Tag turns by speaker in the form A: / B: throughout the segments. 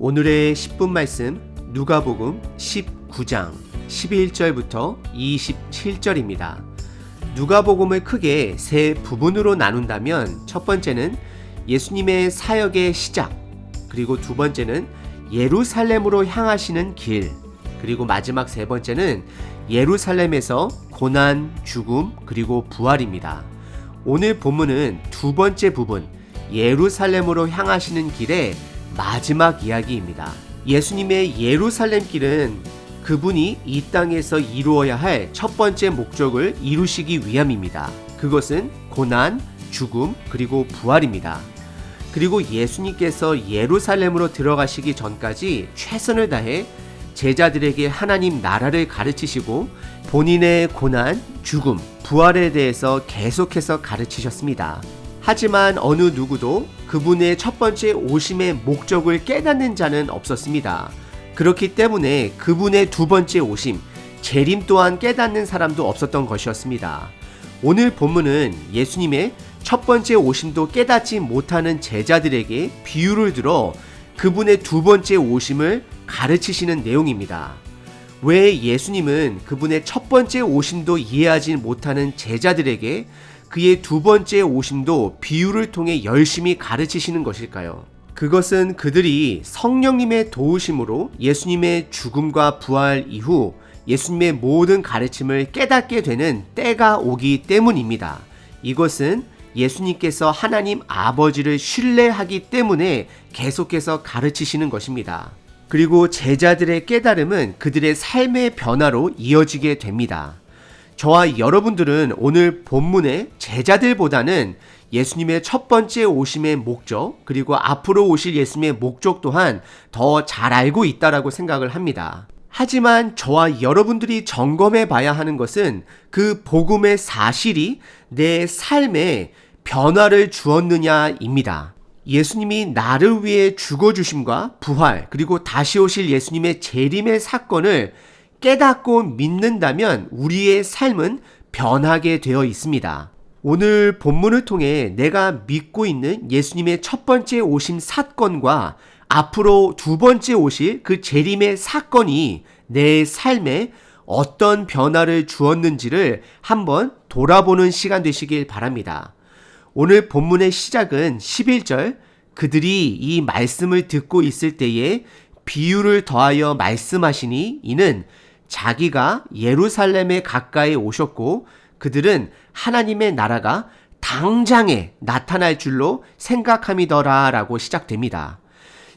A: 오늘의 10분 말씀 누가복음 19장 11절부터 27절입니다. 누가복음을 크게 세 부분으로 나눈다면 첫 번째는 예수님의 사역의 시작, 그리고 두 번째는 예루살렘으로 향하시는 길, 그리고 마지막 세 번째는 예루살렘에서 고난, 죽음, 그리고 부활입니다. 오늘 본문은 두 번째 부분, 예루살렘으로 향하시는 길의 마지막 이야기입니다. 예수님의 예루살렘 길은 그분이 이 땅에서 이루어야 할 첫 번째 목적을 이루시기 위함입니다. 그것은 고난, 죽음, 그리고 부활입니다. 그리고 예수님께서 예루살렘으로 들어가시기 전까지 최선을 다해 제자들에게 하나님 나라를 가르치시고 본인의 고난, 죽음, 부활에 대해서 계속해서 가르치셨습니다. 하지만 어느 누구도 그분의 첫 번째 오심의 목적을 깨닫는 자는 없었습니다. 그렇기 때문에 그분의 두 번째 오심, 재림 또한 깨닫는 사람도 없었던 것이었습니다. 오늘 본문은 예수님의 첫 번째 오심도 깨닫지 못하는 제자들에게 비유를 들어 그분의 두 번째 오심을 가르치시는 내용입니다. 왜 예수님은 그분의 첫 번째 오심도 이해하지 못하는 제자들에게 그의 두 번째 오심도 비유를 통해 열심히 가르치시는 것일까요? 그것은 그들이 성령님의 도우심으로 예수님의 죽음과 부활 이후 예수님의 모든 가르침을 깨닫게 되는 때가 오기 때문입니다. 이것은 예수님께서 하나님 아버지를 신뢰하기 때문에 계속해서 가르치시는 것입니다. 그리고 제자들의 깨달음은 그들의 삶의 변화로 이어지게 됩니다. 저와 여러분들은 오늘 본문의 제자들보다는 예수님의 첫 번째 오심의 목적, 그리고 앞으로 오실 예수님의 목적 또한 더 잘 알고 있다라고 생각을 합니다. 하지만 저와 여러분들이 점검해 봐야 하는 것은 그 복음의 사실이 내 삶에 변화를 주었느냐입니다. 예수님이 나를 위해 죽어주심과 부활, 그리고 다시 오실 예수님의 재림의 사건을 깨닫고 믿는다면 우리의 삶은 변하게 되어 있습니다. 오늘 본문을 통해 내가 믿고 있는 예수님의 첫 번째 오심 사건과 앞으로 두 번째 오실 그 재림의 사건이 내 삶에 어떤 변화를 주었는지를 한번 돌아보는 시간 되시길 바랍니다. 오늘 본문의 시작은 11절, 그들이 이 말씀을 듣고 있을 때에 비유를 더하여 말씀하시니 이는 자기가 예루살렘에 가까이 오셨고 그들은 하나님의 나라가 당장에 나타날 줄로 생각함이더라 라고 시작됩니다.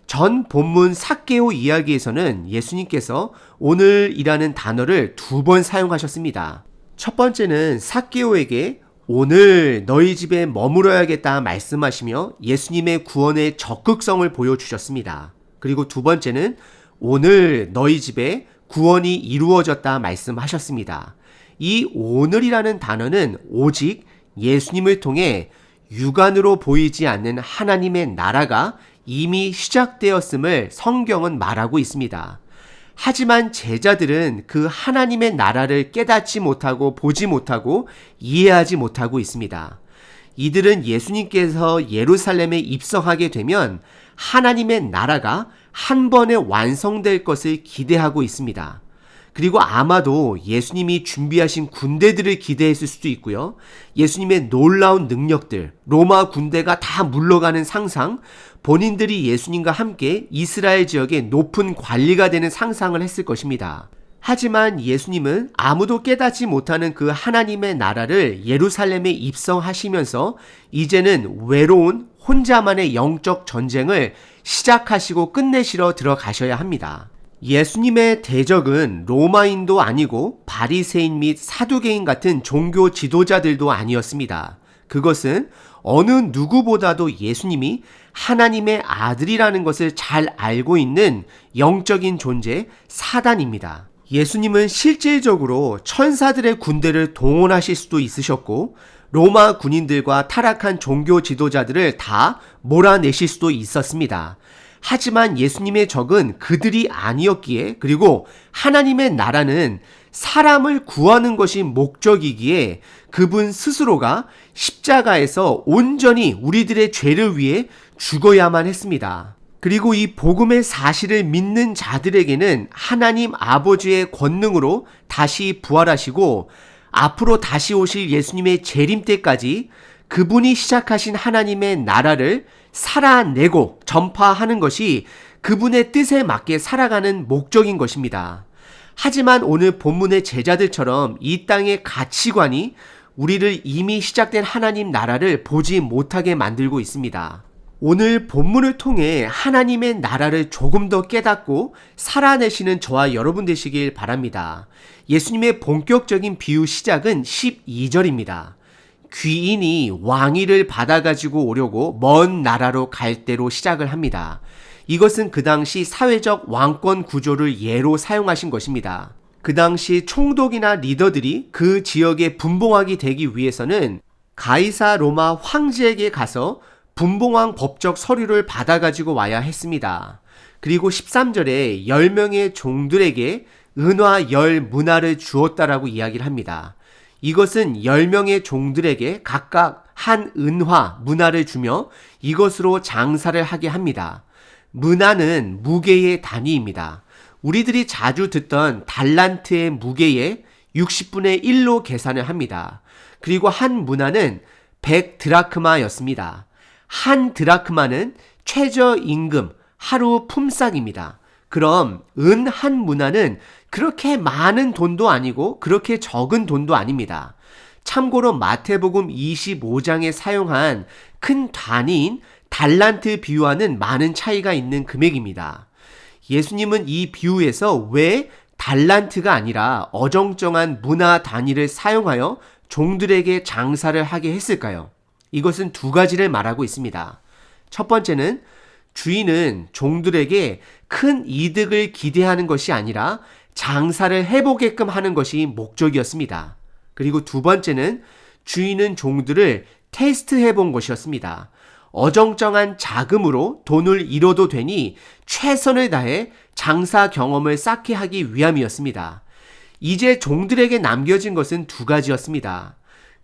A: 전 본문 삭개오 이야기에서는 예수님께서 오늘이라는 단어를 두 번 사용하셨습니다. 첫 번째는 삭개오에게 오늘 너희 집에 머물어야겠다 말씀하시며 예수님의 구원의 적극성을 보여주셨습니다. 그리고 두 번째는 오늘 너희 집에 구원이 이루어졌다 말씀하셨습니다. 이 오늘이라는 단어는 오직 예수님을 통해 육안으로 보이지 않는 하나님의 나라가 이미 시작되었음을 성경은 말하고 있습니다. 하지만 제자들은 그 하나님의 나라를 깨닫지 못하고 보지 못하고 이해하지 못하고 있습니다. 이들은 예수님께서 예루살렘에 입성하게 되면 하나님의 나라가 한 번에 완성될 것을 기대하고 있습니다. 그리고 아마도 예수님이 준비하신 군대들을 기대했을 수도 있고요. 예수님의 놀라운 능력들, 로마 군대가 다 물러가는 상상, 본인들이 예수님과 함께 이스라엘 지역의 높은 관리가 되는 상상을 했을 것입니다. 하지만 예수님은 아무도 깨닫지 못하는 그 하나님의 나라를 예루살렘에 입성하시면서 이제는 외로운 혼자만의 영적 전쟁을 시작하시고 끝내시러 들어가셔야 합니다. 예수님의 대적은 로마인도 아니고 바리새인 및 사두개인 같은 종교 지도자들도 아니었습니다. 그것은 어느 누구보다도 예수님이 하나님의 아들이라는 것을 잘 알고 있는 영적인 존재 사단입니다. 예수님은 실질적으로 천사들의 군대를 동원하실 수도 있으셨고 로마 군인들과 타락한 종교 지도자들을 다 몰아내실 수도 있었습니다. 하지만 예수님의 적은 그들이 아니었기에, 그리고 하나님의 나라는 사람을 구하는 것이 목적이기에 그분 스스로가 십자가에서 온전히 우리들의 죄를 위해 죽어야만 했습니다. 그리고 이 복음의 사실을 믿는 자들에게는 하나님 아버지의 권능으로 다시 부활하시고 앞으로 다시 오실 예수님의 재림 때까지 그분이 시작하신 하나님의 나라를 살아내고 전파하는 것이 그분의 뜻에 맞게 살아가는 목적인 것입니다. 하지만 오늘 본문의 제자들처럼 이 땅의 가치관이 우리를 이미 시작된 하나님 나라를 보지 못하게 만들고 있습니다. 오늘 본문을 통해 하나님의 나라를 조금 더 깨닫고 살아내시는 저와 여러분 되시길 바랍니다. 예수님의 본격적인 비유 시작은 12절입니다. 귀인이 왕위를 받아가지고 오려고 먼 나라로 갈 때로 시작을 합니다. 이것은 그 당시 사회적 왕권 구조를 예로 사용하신 것입니다. 그 당시 총독이나 리더들이 그 지역에 분봉왕이 되기 위해서는 가이사 로마 황제에게 가서 분봉왕 법적 서류를 받아가지고 와야 했습니다. 그리고 13절에 10명의 종들에게 은화 10문화를 주었다라고 이야기를 합니다. 이것은 10명의 종들에게 각각 한 은화, 문화를 주며 이것으로 장사를 하게 합니다. 문화는 무게의 단위입니다. 우리들이 자주 듣던 달란트의 무게의 60분의 1로 계산을 합니다. 그리고 한 문화는 100드라크마였습니다. 한 드라크마는 최저임금, 하루 품삯입니다. 그럼 은 한 문화는 그렇게 많은 돈도 아니고 그렇게 적은 돈도 아닙니다. 참고로 마태복음 25장에 사용한 큰 단위인 달란트 비유와는 많은 차이가 있는 금액입니다. 예수님은 이 비유에서 왜 달란트가 아니라 어정쩡한 문화 단위를 사용하여 종들에게 장사를 하게 했을까요? 이것은 두 가지를 말하고 있습니다. 첫 번째는 주인은 종들에게 큰 이득을 기대하는 것이 아니라 장사를 해보게끔 하는 것이 목적이었습니다. 그리고 두 번째는 주인은 종들을 테스트해 본 것이었습니다. 어정쩡한 자금으로 돈을 잃어도 되니 최선을 다해 장사 경험을 쌓게 하기 위함이었습니다. 이제 종들에게 남겨진 것은 두 가지였습니다.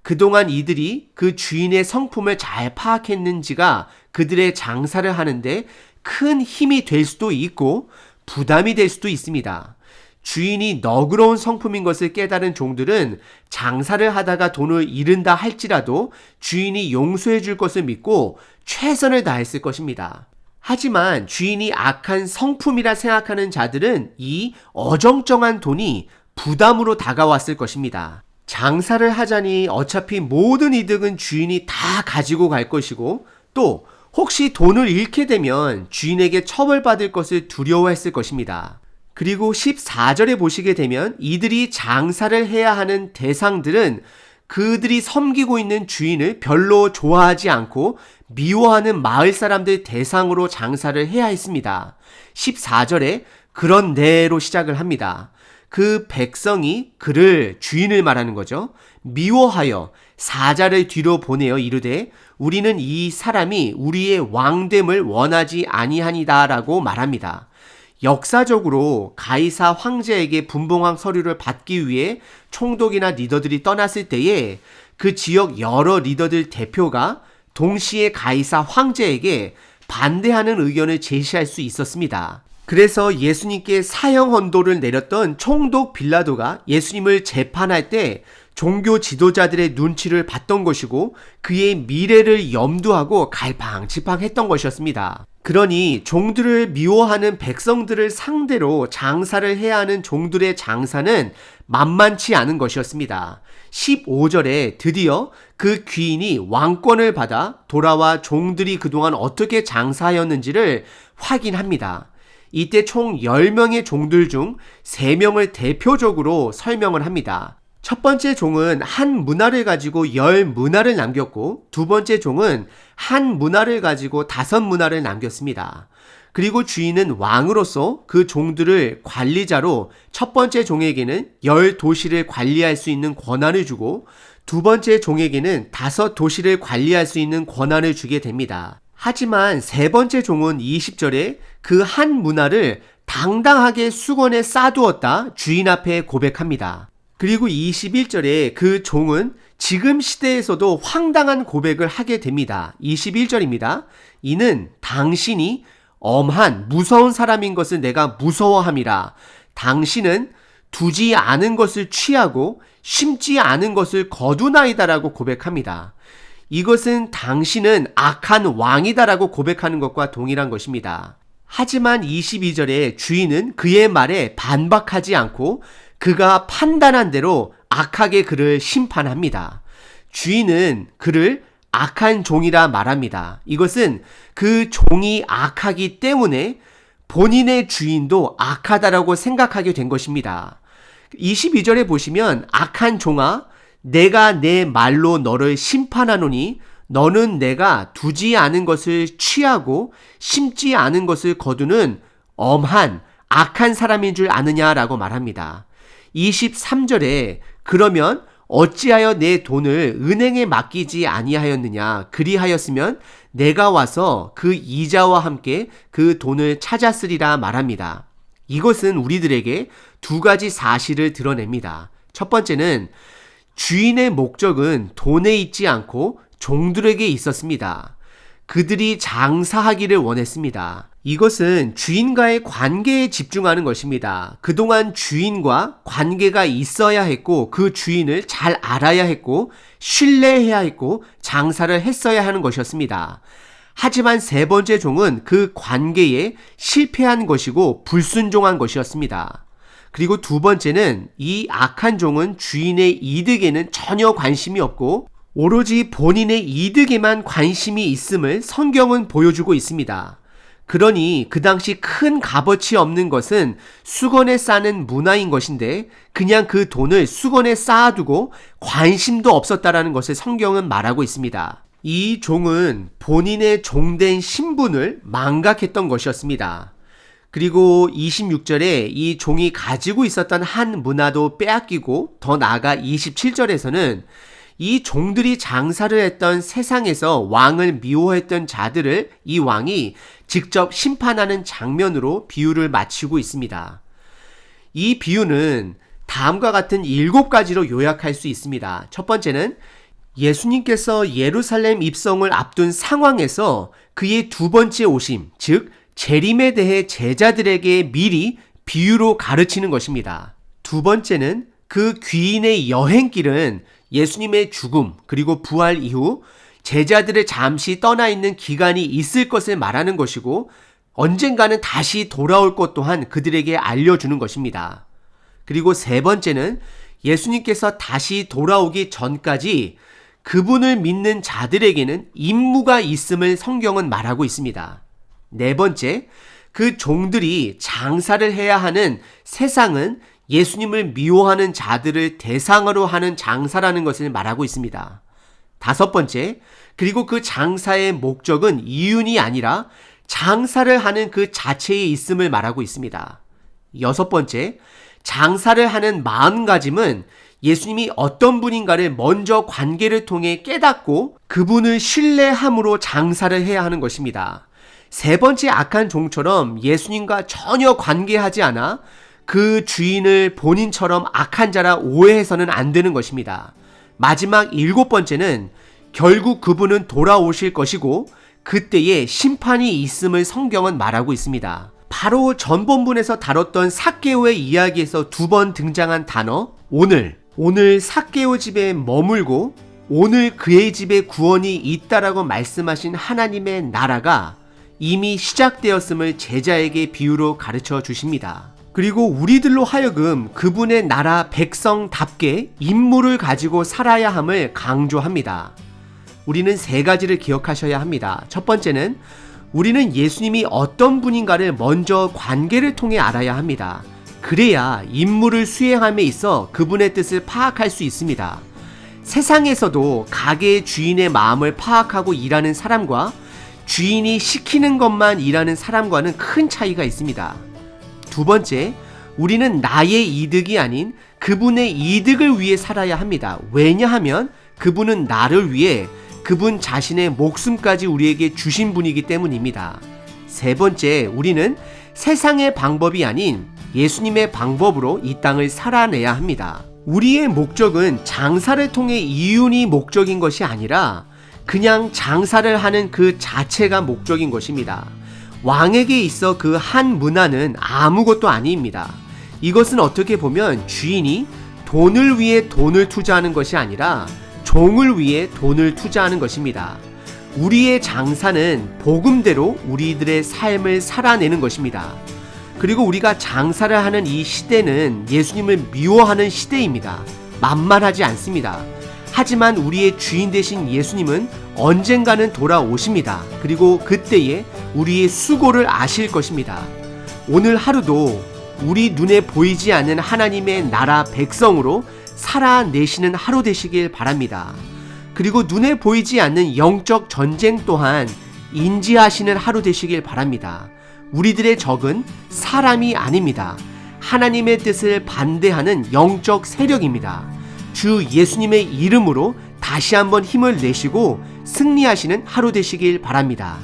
A: 그동안 이들이 그 주인의 성품을 잘 파악했는지가 그들의 장사를 하는데 큰 힘이 될 수도 있고 부담이 될 수도 있습니다. 주인이 너그러운 성품인 것을 깨달은 종들은 장사를 하다가 돈을 잃은다 할지라도 주인이 용서해 줄 것을 믿고 최선을 다했을 것입니다. 하지만 주인이 악한 성품이라 생각하는 자들은 이 어정쩡한 돈이 부담으로 다가왔을 것입니다. 장사를 하자니 어차피 모든 이득은 주인이 다 가지고 갈 것이고 또 혹시 돈을 잃게 되면 주인에게 처벌받을 것을 두려워했을 것입니다. 그리고 14절에 보시게 되면 이들이 장사를 해야 하는 대상들은 그들이 섬기고 있는 주인을 별로 좋아하지 않고 미워하는 마을 사람들 대상으로 장사를 해야 했습니다. 14절에 그런데로 시작을 합니다. 그 백성이 그를 주인을 말하는 거죠. 미워하여 사자를 뒤로 보내어 이르되 우리는 이 사람이 우리의 왕됨을 원하지 아니하니다라고 말합니다. 역사적으로 가이사 황제에게 분봉왕 서류를 받기 위해 총독이나 리더들이 떠났을 때에 그 지역 여러 리더들 대표가 동시에 가이사 황제에게 반대하는 의견을 제시할 수 있었습니다. 그래서 예수님께 사형 언도를 내렸던 총독 빌라도가 예수님을 재판할 때 종교 지도자들의 눈치를 봤던 것이고 그의 미래를 염두하고 갈팡질팡했던 것이었습니다. 그러니 종들을 미워하는 백성들을 상대로 장사를 해야 하는 종들의 장사는 만만치 않은 것이었습니다. 15절에 드디어 그 귀인이 왕권을 받아 돌아와 종들이 그동안 어떻게 장사하였는지를 확인합니다. 이때 총 10명의 종들 중 3명을 대표적으로 설명을 합니다. 첫 번째 종은 한 문화를 가지고 10문화를 남겼고 두 번째 종은 한 문화를 가지고 5문화를 남겼습니다. 그리고 주인은 왕으로서 그 종들을 관리자로 첫 번째 종에게는 10도시를 관리할 수 있는 권한을 주고 두 번째 종에게는 5도시를 관리할 수 있는 권한을 주게 됩니다. 하지만 세 번째 종은 20절에 그 한 문화를 당당하게 수건에 싸두었다 주인 앞에 고백합니다. 그리고 21절에 그 종은 지금 시대에서도 황당한 고백을 하게 됩니다. 21절입니다. 이는 당신이 엄한 무서운 사람인 것을 내가 무서워함이라. 당신은 두지 않은 것을 취하고 심지 않은 것을 거두나이다라고 고백합니다. 이것은 당신은 악한 왕이다라고 고백하는 것과 동일한 것입니다. 하지만 22절에 주인은 그의 말에 반박하지 않고 그가 판단한 대로 악하게 그를 심판합니다. 주인은 그를 악한 종이라 말합니다. 이것은 그 종이 악하기 때문에 본인의 주인도 악하다라고 생각하게 된 것입니다. 22절에 보시면 악한 종아 내가 내 말로 너를 심판하노니 너는 내가 두지 않은 것을 취하고 심지 않은 것을 거두는 엄한 악한 사람인 줄 아느냐라고 말합니다. 23절에 그러면 어찌하여 내 돈을 은행에 맡기지 아니하였느냐 그리하였으면 내가 와서 그 이자와 함께 그 돈을 찾았으리라 말합니다. 이것은 우리들에게 두 가지 사실을 드러냅니다. 첫 번째는 주인의 목적은 돈에 있지 않고 종들에게 있었습니다. 그들이 장사하기를 원했습니다. 이것은 주인과의 관계에 집중하는 것입니다. 그동안 주인과 관계가 있어야 했고 그 주인을 잘 알아야 했고 신뢰해야 했고 장사를 했어야 하는 것이었습니다. 하지만 세 번째 종은 그 관계에 실패한 것이고 불순종한 것이었습니다. 그리고 두 번째는 이 악한 종은 주인의 이득에는 전혀 관심이 없고 오로지 본인의 이득에만 관심이 있음을 성경은 보여주고 있습니다. 그러니 그 당시 큰 값어치 없는 것은 수건에 싸는 문화인 것인데 그냥 그 돈을 수건에 쌓아두고 관심도 없었다라는 것을 성경은 말하고 있습니다. 이 종은 본인의 종된 신분을 망각했던 것이었습니다. 그리고 26절에 이 종이 가지고 있었던 한 문화도 빼앗기고 더 나아가 27절에서는 이 종들이 장사를 했던 세상에서 왕을 미워했던 자들을 이 왕이 직접 심판하는 장면으로 비유를 마치고 있습니다. 이 비유는 다음과 같은 7가지로 요약할 수 있습니다. 첫 번째는 예수님께서 예루살렘 입성을 앞둔 상황에서 그의 두 번째 오심, 즉 재림에 대해 제자들에게 미리 비유로 가르치는 것입니다. 두 번째는 그 귀인의 여행길은 예수님의 죽음 그리고 부활 이후 제자들을 잠시 떠나 있는 기간이 있을 것을 말하는 것이고 언젠가는 다시 돌아올 것 또한 그들에게 알려주는 것입니다. 그리고 세 번째는 예수님께서 다시 돌아오기 전까지 그분을 믿는 자들에게는 임무가 있음을 성경은 말하고 있습니다. 네 번째, 그 종들이 장사를 해야 하는 세상은 예수님을 미워하는 자들을 대상으로 하는 장사라는 것을 말하고 있습니다. 다섯 번째, 그리고 그 장사의 목적은 이윤이 아니라 장사를 하는 그 자체에 있음을 말하고 있습니다. 여섯 번째, 장사를 하는 마음가짐은 예수님이 어떤 분인가를 먼저 관계를 통해 깨닫고 그분을 신뢰함으로 장사를 해야 하는 것입니다. 세 번째 악한 종처럼 예수님과 전혀 관계하지 않아 그 주인을 본인처럼 악한 자라 오해해서는 안 되는 것입니다. 마지막 7번째는 결국 그분은 돌아오실 것이고 그때에 심판이 있음을 성경은 말하고 있습니다. 바로 전 본문에서 다뤘던 삭개오의 이야기에서 2번 등장한 단어 오늘 삭개오 집에 머물고 오늘 그의 집에 구원이 있다라고 말씀하신 하나님의 나라가 이미 시작되었음을 제자에게 비유로 가르쳐 주십니다. 그리고 우리들로 하여금 그분의 나라 백성답게 임무를 가지고 살아야 함을 강조합니다. 우리는 3가지를 기억하셔야 합니다. 첫 번째는 우리는 예수님이 어떤 분인가를 먼저 관계를 통해 알아야 합니다. 그래야 임무를 수행함에 있어 그분의 뜻을 파악할 수 있습니다. 세상에서도 가게의 주인의 마음을 파악하고 일하는 사람과 주인이 시키는 것만 일하는 사람과는 큰 차이가 있습니다. 두 번째, 우리는 나의 이득이 아닌 그분의 이득을 위해 살아야 합니다. 왜냐하면 그분은 나를 위해 그분 자신의 목숨까지 우리에게 주신 분이기 때문입니다. 세 번째, 우리는 세상의 방법이 아닌 예수님의 방법으로 이 땅을 살아내야 합니다. 우리의 목적은 장사를 통해 이윤이 목적인 것이 아니라 그냥 장사를 하는 그 자체가 목적인 것입니다. 왕에게 있어 그 한 문화는 아무것도 아닙니다. 이것은 어떻게 보면 주인이 돈을 위해 돈을 투자하는 것이 아니라 종을 위해 돈을 투자하는 것입니다. 우리의 장사는 복음대로 우리들의 삶을 살아내는 것입니다. 그리고 우리가 장사를 하는 이 시대는 예수님을 미워하는 시대입니다. 만만하지 않습니다. 하지만 우리의 주인 되신 예수님은 언젠가는 돌아오십니다. 그리고 그때에 우리의 수고를 아실 것입니다. 오늘 하루도 우리 눈에 보이지 않는 하나님의 나라 백성으로 살아내시는 하루 되시길 바랍니다. 그리고 눈에 보이지 않는 영적 전쟁 또한 인지하시는 하루 되시길 바랍니다. 우리들의 적은 사람이 아닙니다. 하나님의 뜻을 반대하는 영적 세력입니다. 주 예수님의 이름으로 다시 한번 힘을 내시고 승리하시는 하루 되시길 바랍니다.